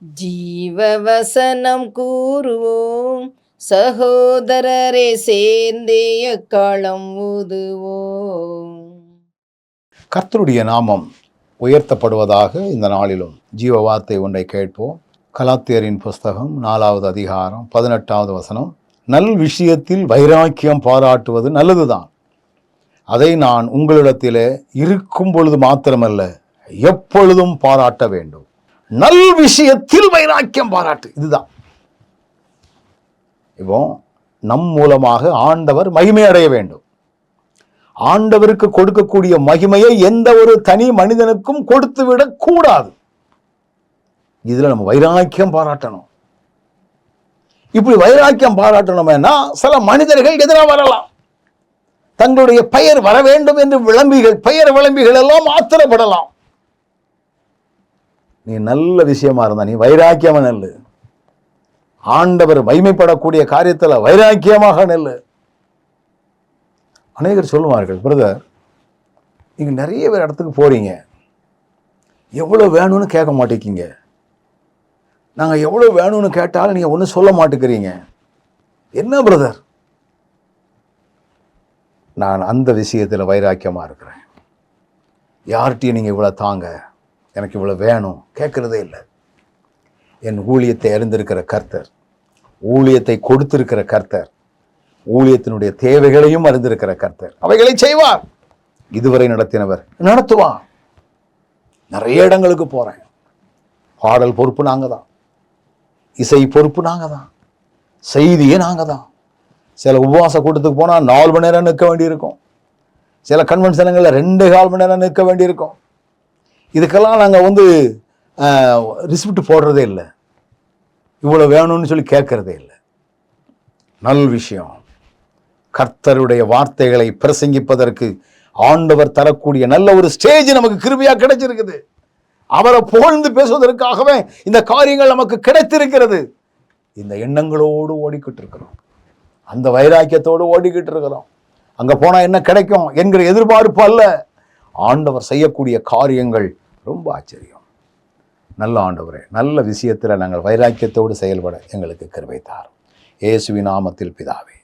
ஜீவவசனம் கூறுவோம், சகோதரரே சேர்ந்தே எக்காலம் ஊதுவோம். கர்த்தருடைய நாமம் உயர்த்தப்படுவதாக. இந்த நாளிலும் ஜீவ வார்த்தை ஒன்றை கேட்போம். கலாத்தியரின் புஸ்தகம் 4வது அதிகாரம் 18வது வசனம். நல் விஷயத்தில் வைராக்கியம் பாராட்டுவது நல்லதுதான், அதை நான் உங்களிடத்திலே இருக்கும் பொழுது மாத்திரமல்ல எப்பொழுதும் பாராட்ட வேண்டும். நல் விஷயத்தில் வைராக்கியம் பாராட்டு, இதுதான். இப்போ நம் மூலமாக ஆண்டவர் மகிமை அடைய வேண்டும். ஆண்டவருக்கு கொடுக்கக்கூடிய மகிமையை எந்த ஒரு தனி மனிதனுக்கும் கொடுத்து விடக் கூடாது. இதுல நம்ம வைராக்கியம் பாராட்டணும். இப்படி வைராக்கியம் பாராட்டணும்னா சில மனிதர்கள் எதிராக வரலாம். தங்களுடைய பெயர் வர வேண்டும் என்று பெயர் விளம்பிகள் எல்லாம் ஆத்திரப்படலாம். நீ நல்ல விஷயமா இருந்தா நீ வைராக்கியமா நெல்லு. ஆண்டவர் மகிமைப்படக்கூடிய காரியத்துல வைராக்கியமாக நெல்லு. அநேகர் சொல்லுவார்கள், பிரதர் நீங்க நிறைய பேர் இடத்துக்கு போறீங்க, எவ்வளவு வேணும்னு கேட்க மாட்டேங்கிங்க, நாங்க எவ்வளவு வேணும்னு கேட்டாலும் நீங்க ஒன்றும் சொல்ல மாட்டேங்கிறீங்க, என்ன பிரதர்? நான் அந்த விஷயத்துல வைராக்கியமா இருக்கிறேன். யார்கிட்டையும் நீங்க இவ்வளவு தாங்க, எனக்கு இவ்வளவு வேணும் கேட்கறதே இல்லை. என் ஊழியத்தை அறிந்திருக்கிற கர்த்தர், ஊழியத்தை கொடுத்திருக்கிற கர்த்தர், ஊழியத்தினுடைய தேவைகளையும் அறிந்திருக்கிற கர்த்தர் அவைகளை செய்வார். இதுவரை நடத்தினவர் நடத்துவார். நிறைய இடங்களுக்கு போறேன், பாடல் பொறுப்பு நாங்க தான், இசை பொறுப்பு நாங்க தான், செய்தியே நாங்க தான். சில உபவாச கூட்டத்துக்கு போனா 4 மணி நேரம் நிற்க வேண்டியிருக்கும். சில கன்வென்ஷன்களில் 2.25 மணி நேரம் நிற்க வேண்டியிருக்கும். இதுக்கெல்லாம் நாங்கள் ரிசிப்ட் போடுறதே இல்லை, இவ்வளோ வேணும்னு சொல்லி கேட்கறதே இல்லை. நல் விஷயம். கர்த்தருடைய வார்த்தைகளை பிரசங்கிப்பதற்கு ஆண்டவர் தரக்கூடிய நல்ல ஒரு ஸ்டேஜ் நமக்கு கிருபையா கிடைச்சிருக்குது. அவரை புகழ்ந்து பேசுவதற்காகவே இந்த காரியங்கள் நமக்கு கிடைத்திருக்கிறது. இந்த எண்ணங்களோடு ஓடிக்கிட்டு இருக்கிறோம், அந்த வைராக்கியத்தோடு ஓடிக்கிட்டு இருக்கிறோம். அங்க போனா என்ன கிடைக்கும் என்கிற எதிர்பார்ப்பு அல்ல, ஆண்டவர் செய்யக்கூடிய காரியங்கள் ரொம்ப ஆச்சரியம். நல்ல ஆண்டவரே, நல்ல விஷயத்துல நாங்கள் வைராக்கியத்தோடு செயல்பட எங்களுக்கு கிருபை தாரும். இயேசுவின் நாமத்தில் பிதாவே.